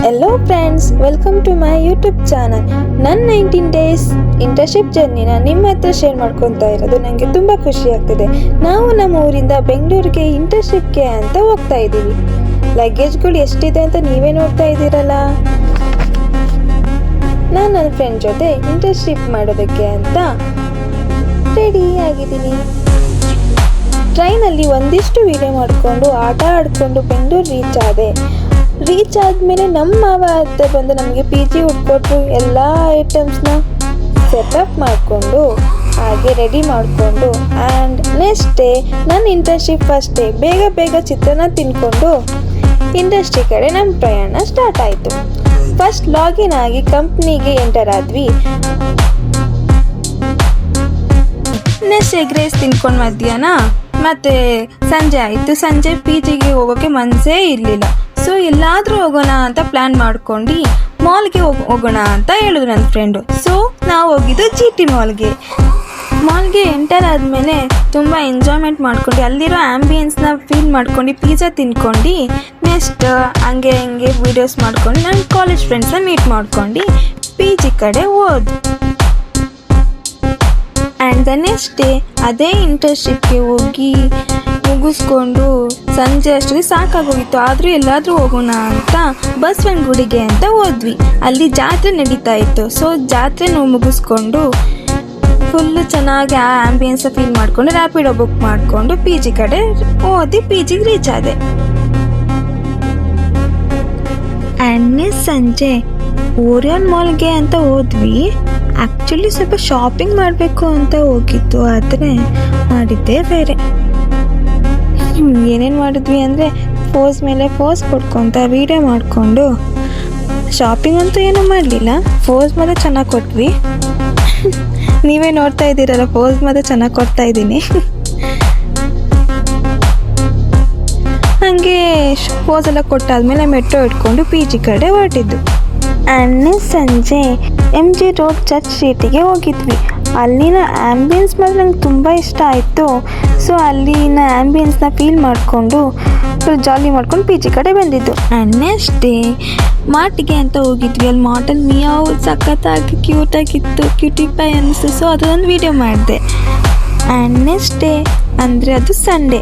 Hello friends, welcome to my YouTube channel. ನನ್ನ 19 days internship ಜರ್ನಿನ ನಿಮ್ಮ ಹತ್ರ ಶೇರ್ ಮಾಡ್ಕೊತಾ ಇರೋದು ನನಗೆ ತುಂಬ ಖುಷಿ ಆಗ್ತಿದೆ. ನಾವು ನಮ್ಮ ಊರಿಂದ ಬೆಂಗಳೂರಿಗೆ ಇಂಟರ್ನ್ಶಿಪ್ಗೆ ಅಂತ ಹೋಗ್ತಾ ಇದ್ದೀವಿ. ಲಗೇಜ್ಗಳು ಎಷ್ಟಿದೆ ಅಂತ ನೀವೇ ನೋಡ್ತಾ ಇದ್ದೀರಲ್ಲ. ನಾನು ನನ್ನ ಫ್ರೆಂಡ್ ಜೊತೆ ಇಂಟರ್ನ್ಶಿಪ್ ಮಾಡೋದಕ್ಕೆ ಅಂತ ರೆಡಿ ಆಗಿದ್ದೀನಿ. ಟ್ರೈನಲ್ಲಿ ಒಂದಿಷ್ಟು ವಿಡಿಯೋ ಮಾಡಿಕೊಂಡು ಆಟ ಆಡಿಕೊಂಡು ಬೆಂಗಳೂರು ರೀಚ್ ಆದಮೇಲೆ ನಮ್ಮ ಮಾವ ಅತ್ತೆ ಬಂದು ನಮಗೆ PG ಉಟ್ಕೊಟ್ರು. ಎಲ್ಲ ಐಟಮ್ಸ್ನ ಸೆಟಪ್ ಮಾಡಿಕೊಂಡು ಹಾಗೆ ರೆಡಿ ಮಾಡಿಕೊಂಡು ಆ್ಯಂಡ್ ನೆಕ್ಸ್ಟ್ ಡೇ ನನ್ನ ಇಂಟರ್ನ್ಶಿಪ್ ಫಸ್ಟ್ ಡೇ ಬೇಗ ಚಿತ್ರಾನ್ನ ತಿನ್ಕೊಂಡು ಇಂಡಸ್ಟ್ರಿ ಕಡೆ ನಮ್ಮ ಪ್ರಯಾಣ ಸ್ಟಾರ್ಟ್ ಆಯಿತು. ಫಸ್ಟ್ ಲಾಗಿನ್ ಆಗಿ ಕಂಪ್ನಿಗೆ ಎಂಟರ್ ಆದ್ವಿ. ನೆಕ್ಸ್ಟ್ ಎಗ್ ರೈಸ್ ತಿನ್ಕೊಂಡು ಮಧ್ಯಾಹ್ನ ಮತ್ತೆ ಸಂಜೆ ಆಯಿತು. ಸಂಜೆ PGಗೆ ಹೋಗೋಕ್ಕೆ ಮನಸ್ಸೇ ಇರಲಿಲ್ಲ. ಸೊ ಎಲ್ಲಾದರೂ ಹೋಗೋಣ ಅಂತ ಪ್ಲ್ಯಾನ್ ಮಾಡ್ಕೊಂಡು ಮಾಲ್ಗೆ ಹೋಗೋಣ ಅಂತ ಹೇಳಿದ್ರು ನನ್ನ ಫ್ರೆಂಡು. ಸೊ ನಾವು ಹೋಗಿದ್ದು GT ಮಾಲ್ಗೆ ಎಂಟರ್ ಆದಮೇಲೆ ತುಂಬ ಎಂಜಾಯ್ಮೆಂಟ್ ಮಾಡ್ಕೊಂಡು ಅಲ್ಲಿರೋ ಆ್ಯಂಬಿಯನ್ಸ್ನ ಫೀಲ್ ಮಾಡ್ಕೊಂಡು ಪಿಜ್ಜಾ ತಿನ್ಕೊಂಡು ನೆಕ್ಸ್ಟ್ ಹಂಗೆ ವೀಡಿಯೋಸ್ ಮಾಡ್ಕೊಂಡು ನನ್ನ ಕಾಲೇಜ್ ಫ್ರೆಂಡ್ಸ್ನ ಮೀಟ್ ಮಾಡ್ಕೊಂಡು PG ಕಡೆ ಹೋದ್ವಿ. ಆ್ಯಂಡ್ ದ ನೆಕ್ಸ್ಟ್ ಡೇ ಅದೇ ಇಂಟರ್ನ್ಶಿಪ್ಗೆ ಹೋಗಿ ಮುಗಿಸ್ಕೊಂಡು ಸಂಜೆ ಅಷ್ಟೊತ್ತಿಗೆ ಸಾಕಾಗೋಗಿತ್ತು. ಆದರೂ ಎಲ್ಲಾದರೂ ಹೋಗೋಣ ಅಂತ ಬಸವನಗುಡಿಗೆ ಅಂತ ಹೋದ್ವಿ. ಅಲ್ಲಿ ಜಾತ್ರೆ ನಡೀತಾ ಇತ್ತು. ಸೊ ಜಾತ್ರೆ ಮುಗಿಸ್ಕೊಂಡು ಫುಲ್ಲು ಚೆನ್ನಾಗಿ ಆ ಆ್ಯಂಬಿಯನ್ಸ್ ಫೀಲ್ ಮಾಡಿಕೊಂಡು ರ್ಯಾಪಿಡೋ ಬುಕ್ ಮಾಡಿಕೊಂಡು PG ಕಡೆ ಹೋದಿ. PGಗೆ ರೀಚ್ ಆದೆ. ಆ್ಯಂಡ್ ಸಂಜೆ ಓರಿಯನ್ ಮಾಲ್ಗೆ ಅಂತ ಹೋದ್ವಿ. ಆ್ಯಕ್ಚುಲಿ ಸ್ವಲ್ಪ ಶಾಪಿಂಗ್ ಮಾಡಬೇಕು ಅಂತ ಹೋಗಿತ್ತು, ಆದರೆ ಮಾಡಿದ್ದೇ ಬೇರೆ. ಏನೇನು ಮಾಡಿದ್ವಿ ಅಂದರೆ ಪೋಸ್ ಮೇಲೆ ಪೋಸ್ ಕೊಡ್ಕೊತ ವೀಡಿಯೋ ಮಾಡಿಕೊಂಡು ಶಾಪಿಂಗ್ ಅಂತೂ ಏನೂ ಮಾಡಲಿಲ್ಲ. ಪೋಸ್ ಮಾತ್ರ ಚೆನ್ನಾಗಿ ಕೊಟ್ವಿ. ನೀವೇ ನೋಡ್ತಾ ಇದ್ದೀರಲ್ಲ, ಪೋಸ್ ಮಾತ್ರ ಚೆನ್ನಾಗಿ ಕೊಡ್ತಾ ಇದ್ದೀನಿ. ಹಾಗೆ ಪೋಸ್ ಎಲ್ಲ ಕೊಟ್ಟಾದ್ಮೇಲೆ ಮೆಟ್ರೋ ಇಟ್ಕೊಂಡು PG ಕಡೆ ಹೊರಟಿದ್ದು. ಆ್ಯಂಡ್ ಸಂಜೆ MG ರೋಡ್ ಚರ್ಚ್ ಸ್ಟ್ರೀಟಿಗೆ ಹೋಗಿದ್ವಿ. ಅಲ್ಲಿನ ಆ್ಯಂಬಿಯನ್ಸ್ ಮಾತ್ರ ನಂಗೆ ತುಂಬ ಇಷ್ಟ ಆಯಿತು. ಸೊ ಅಲ್ಲಿನ ಆ್ಯಂಬಿಯನ್ಸ್ನ ಫೀಲ್ ಮಾಡಿಕೊಂಡು ಫುಲ್ ಜಾಲಿ ಮಾಡ್ಕೊಂಡು PG ಕಡೆ ಬಂದಿದ್ದು. ಆ್ಯಂಡ್ ನೆಕ್ಸ್ಟ್ ಡೇ ಮಾರ್ಟಿಗೆ ಅಂತ ಹೋಗಿದ್ವಿ. ಅಲ್ಲಿ ಮಾಟಲ್ ಮಿಯಾವ್ ಸಖತ್ತಾಗಿ ಕ್ಯೂಟಾಗಿತ್ತು, ಕ್ಯೂಟಿಫೈ ಅನ್ನಿಸ್ತು. ಸೊ ಅದೊಂದು ವೀಡಿಯೋ ಮಾಡಿದೆ. ಆ್ಯಂಡ್ ನೆಕ್ಸ್ಟ್ ಡೇ ಅಂದರೆ ಅದು ಸಂಡೇ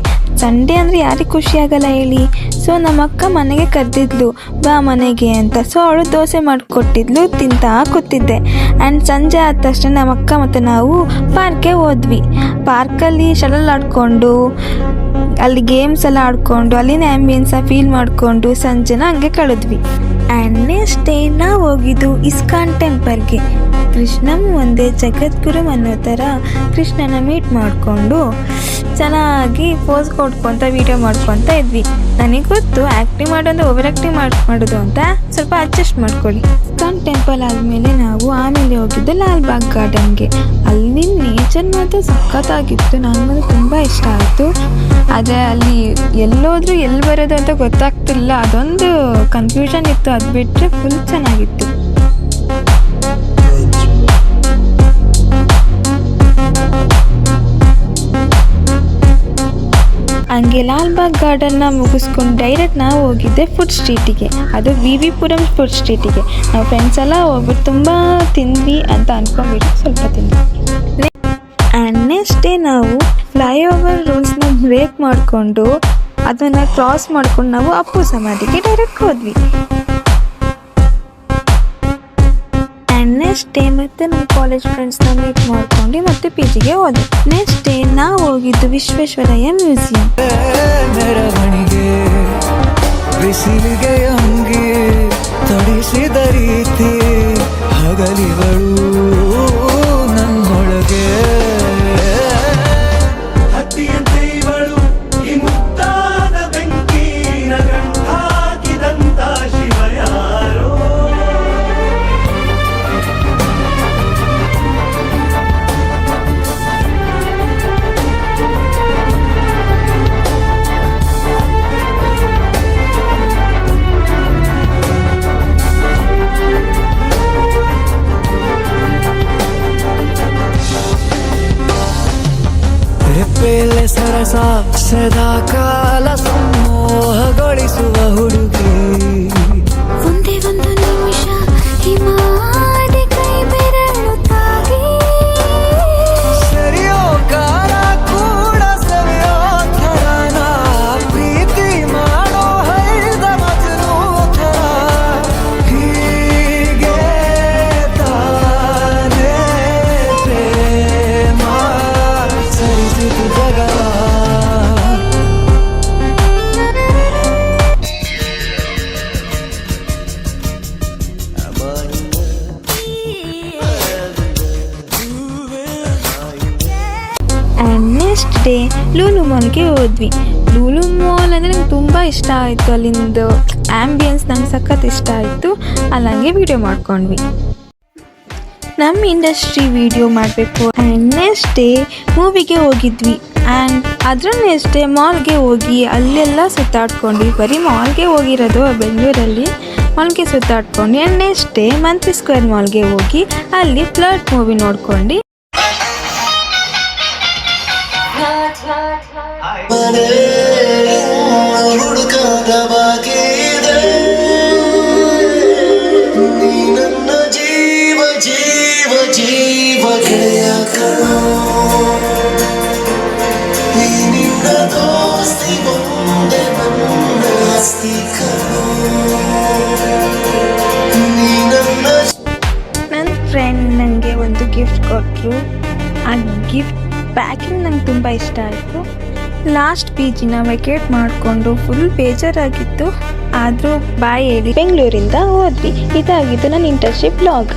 ಅಂದರೆ ಯಾರಿಗೆ ಖುಷಿ ಆಗಲ್ಲ ಹೇಳಿ. ಸೊ ನಮ್ಮ ಅಕ್ಕ ಮನೆಗೆ ಕರೆದಿದ್ಲು, ಬಾ ಮನೆಗೆ ಅಂತ. ಸೊ ಅವಳು ದೋಸೆ ಮಾಡಿಕೊಟ್ಟಿದ್ಲು, ತಿಂತಾ ಕೂತಿದ್ದೆ. ಆ್ಯಂಡ್ ಸಂಜೆ ಆದ ತಕ್ಷಣ ನಮ್ಮ ಅಕ್ಕ ಮತ್ತು ನಾವು ಪಾರ್ಕ್ಗೆ ಹೋದ್ವಿ. ಪಾರ್ಕಲ್ಲಿ ಶಟಲ್ ಆಡಿಕೊಂಡು ಅಲ್ಲಿ ಗೇಮ್ಸ್ ಎಲ್ಲ ಆಡಿಕೊಂಡು ಅಲ್ಲಿನ ಆ್ಯಂಬಿಯನ್ಸ ಫೀಲ್ ಮಾಡಿಕೊಂಡು ಸಂಜೆನ ಹಂಗೆ ಕಳೆದ್ವಿ. ಆ್ಯಂಡ್ ನೆಕ್ಸ್ಟ್ ಡೇ ನಾವು ಹೋಗಿದ್ದು ಇಸ್ಕಾನ್ ಟೆಂಪಲ್ಗೆ. ಕೃಷ್ಣಂ ಒಂದೇ ಜಗದ್ಗುರು ಅನ್ನೋ ಥರ ಕೃಷ್ಣನ ಮೀಟ್ ಮಾಡಿಕೊಂಡು ಚೆನ್ನಾಗಿ ಪೋಸ್ ಕೊಡ್ಕೊತ ವೀಡಿಯೋ ಮಾಡ್ಕೊತ ಇದ್ವಿ. ನನಗೆ ಗೊತ್ತು ಆ್ಯಕ್ಟಿಂಗ್ ಮಾಡೋದು ಓವರ್ ಆ್ಯಕ್ಟಿಂಗ್ ಮಾಡೋದು ಅಂತ, ಸ್ವಲ್ಪ ಅಡ್ಜಸ್ಟ್ ಮಾಡ್ಕೊಳ್ಳಿ. ಇಸ್ಕಾನ್ ಟೆಂಪಲ್ ಆದಮೇಲೆ ನಾವು ಆಮೇಲೆ ಹೋಗಿದ್ದು ಲಾಲ್ಬಾಗ್ ಗಾರ್ಡನ್ಗೆ. ಅಲ್ಲಿ ನೇಚರ್ ಮಾತ್ರ ಸಖತ್ತಾಗಿತ್ತು, ನನಗೆ ತುಂಬ ಇಷ್ಟ ಆಯಿತು. ಆದರೆ ಅಲ್ಲಿ ಎಲ್ಲೋದ್ರೂ ಎಲ್ಲಿ ಬರೋದು ಅಂತ ಗೊತ್ತಾಗ್ತಿಲ್ಲ, ಅದೊಂದು ಕನ್ಫ್ಯೂಷನ್ ಇತ್ತು. ಅದು ಬಿಟ್ಟರೆ ಫುಲ್ ಚೆನ್ನಾಗಿತ್ತು. ಹಂಗೆ ಲಾಲ್ಬಾಗ್ ಗಾರ್ಡನ್ನ ಮುಗಿಸ್ಕೊಂಡು ಡೈರೆಕ್ಟ್ ನಾವು ಹೋಗಿದ್ದೆ ಫುಡ್ ಸ್ಟ್ರೀಟಿಗೆ. ಅದು VV ಪುರಂ ಫುಡ್ ಸ್ಟ್ರೀಟಿಗೆ. ನಾವು ಫ್ರೆಂಡ್ಸ್ ಎಲ್ಲ ಹೋಗ್ಬಿಟ್ಟು ತುಂಬ ತಿಂದ್ವಿ ಅಂತ ಅಂದ್ಕೊಂಡ್ಬಿಟ್ಟು ಸ್ವಲ್ಪ ತಿಂದ್ವಿ. ಆ್ಯಂಡ್ ನೆಕ್ಸ್ಟ್ ಡೇ ನಾವು ಫ್ಲೈಓವರ್ ರೂಲ್ಸ್ನ ಬ್ರೇಕ್ ಮಾಡಿಕೊಂಡು ಅದನ್ನು ಕ್ರಾಸ್ ಮಾಡ್ಕೊಂಡು ನಾವು ಅಪ್ಪು ಸಮಾಧಿಗೆ ಡೈರೆಕ್ಟ್ ಹೋದ್ವಿ. ಆ್ಯಂಡ್ ನೆಕ್ಸ್ಟ್ ಡೇ ಮತ್ತೆ ನಮ್ಮ ಕಾಲೇಜ್ ಫ್ರೆಂಡ್ಸ್ನ ಮೀಟ್ ಮಾಡ್ಕೊಂಡು ಮತ್ತೆ PGಗೆ ಹೋದೆ. ನೆಕ್ಸ್ಟ್ ಡೇ ನಾವು ಹೋಗಿದ್ದು ವಿಶ್ವೇಶ್ವರಯ್ಯ ಮ್ಯೂಸಿಯಂ. ಮೆರವಣಿಗೆ ಬಿಸಿಲಿಗೆ ಅಂಗಿ ತೊಡಿಸಿದ ರೀತಿ ಹಗಲಿಗಳು ನನ್ನೊಳಗೆ ಹತ್ತಿಯಂತೆ ಇವಳು ಈ ಮುತ್ತಾದ ಬೆಂಕಿನ ಗಂಟಾಕಿದಂತ ಶಿವ ಯಾರೋ. ರೆಪ್ಪೆಯಲ್ಲೇ ಸರಸ ಸದಾ ಕಾಲ ಸಂಮೋಹಗೊಳಿಸುವ ಹುಡುಗಿ. ಒಂದೇ ಡೇ ಲೂಲು ಮಾಲ್ಗೆ ಹೋದ್ವಿ. ಲೂಲು ಮಾಲ್ ಅಂದರೆ ನಂಗೆ ತುಂಬ ಇಷ್ಟ ಆಯಿತು. ಅಲ್ಲಿಂದ ಆ್ಯಂಬಿಯನ್ಸ್ ನಂಗೆ ಸಖತ್ ಇಷ್ಟ ಆಯಿತು. ಅಲ್ಲಂಗೆ ವಿಡಿಯೋ ಮಾಡ್ಕೊಂಡ್ವಿ. ನಮ್ಮ ಇಂಡಸ್ಟ್ರಿ ವಿಡಿಯೋ ಮಾಡಬೇಕು. ಆ್ಯಂಡ್ ನೆಕ್ಸ್ಟ್ ಡೇ ಮೂವಿಗೆ ಹೋಗಿದ್ವಿ. ಆ್ಯಂಡ್ ಅದರ ನೆಕ್ಸ್ಟ್ ಡೇ ಮಾಲ್ಗೆ ಹೋಗಿ ಅಲ್ಲೆಲ್ಲ ಸುತ್ತಾಡ್ಕೊಂಡ್ವಿ. ಬರೀ ಮಾಲ್ಗೆ ಹೋಗಿರೋದು ಬೆಂಗಳೂರಲ್ಲಿ. ಮಾಲ್ಗೆ ಸುತ್ತಾಡ್ಕೊಂಡು and next day Mantri square ಮಾಲ್ಗೆ ಹೋಗಿ ಅಲ್ಲಿ ಫ್ಲರ್ಟ್ ಮೂವಿ ನೋಡ್ಕೊಂಡು ಹುಡುಕಾದ ಬಾಕಿದೆ ನೀ ನನ್ನ ಜೀವ ಜೀವ ಜೀವ ಗೆಳೆಯ ಕಣೋ ನೀ ನಿನ್ನ ದೋಸ್ತಿ ಮುಂದೆ ನನ್ನ ಆಸ್ತಿ ಕಣೋ ನೀ ನನ್ನ ಫ್ರೆಂಡ್ ನನಗೆ ಒಂದು ಗಿಫ್ಟ್ ಕೊಟ್ಟರು. ಆ ಗಿಫ್ಟ್ ಪ್ಯಾಕಿಂಗ್ ನಂಗೆ ತುಂಬ ಇಷ್ಟ ಆಯಿತು. ಲಾಸ್ಟ್ PGನ ವೆಕೇಟ್ ಮಾಡಿಕೊಂಡು ಫುಲ್ ಬೇಜಾರಾಗಿತ್ತು. ಆದರೂ ಬಾಯ್ ಹೇಳಿ ಬೆಂಗಳೂರಿಂದ ಹೋದ್ವಿ. ಇದಾಗಿತ್ತು ನನ್ನ ಇಂಟರ್ನ್ಶಿಪ್ ಬ್ಲಾಗ್.